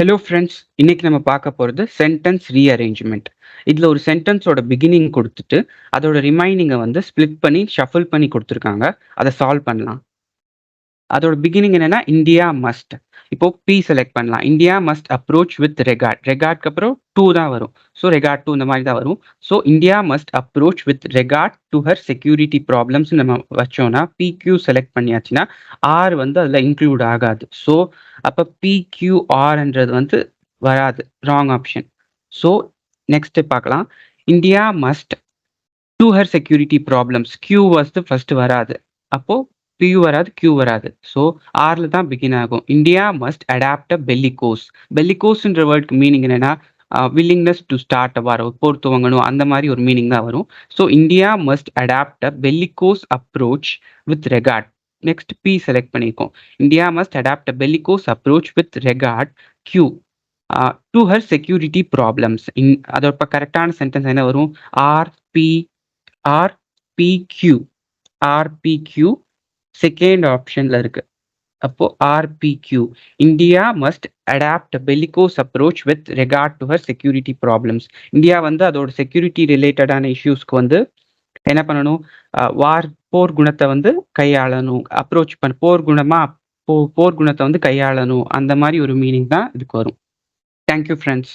Hello friends, இன்னைக்கு நம்ம பார்க்க போகிறது சென்டென்ஸ் ரீஅரேஞ்ச்மெண்ட். இதில் ஒரு சென்டென்ஸோட பிகினிங் கொடுத்துட்டு அதோட ரிமைனிங்கை வந்து ஸ்ப்ளிட் பண்ணி ஷஃபிள் பண்ணி கொடுத்துருக்காங்க. அதை சால்வ் பண்ணலாம். அதோட பிகினிங் என்னன்னா இந்தியா மஸ்ட். இப்போ பி செலக்ட் பண்ணலாம். India must approach with regard. ரெகார்ட்க்கு அப்புறம் டூ தான் வரும். ஸோ ரெகார்ட் டூ இந்த மாதிரி தான் வரும். So India must approach with regard to her security problems நம்ம வச்சோம்னா பிக்யூ செலக்ட் பண்ணியாச்சுன்னா ஆர் வந்து அதில் இன்க்ளூட் ஆகாது. ஸோ அப்போ பிக்யூஆர்ன்றது வந்து வராது, ராங் ஆப்ஷன். ஸோ நெக்ஸ்ட் பார்க்கலாம். India must do her security problems. Q வந்து ஃபர்ஸ்ட் வராது. அப்போ பியூ வராது, கியூ வராது. ஸோ ஆர்ல தான் பிகின் ஆகும். India must adopt a bellicose. பெல்லிகோஸ்ன்ற வேர்டுக்கு மீனிங் என்னன்னா willingness to start a war, போர் துவங்கணும், அந்த மாதிரி ஒரு மீனிங் தான் வரும். So India must adopt a bellicose approach with regard. Next B select பண்ணியிருக்கோம். India must adopt a bellicose approach with regard Q to her security problems. அதோட கரெக்டான சென்டென்ஸ் என்ன வரும்? ஆர்பிக்யூ. ஆர்பிக்யூ செகண்ட் ஆப்ஷன்ல இருக்கு. அப்போ RPQ, India must adopt bellicose approach with regard to her security problems. India வந்து அதோட செக்யூரிட்டி ரிலேட்டடான இஷ்யூஸ்க்கு வந்து என்ன பண்ணணும்? போர் குணத்தை வந்து கையாளணும். அப்ரோச் போர் குணத்தை வந்து கையாளணும். அந்த மாதிரி ஒரு மீனிங் தான் இதுக்கு வரும். Thank you friends.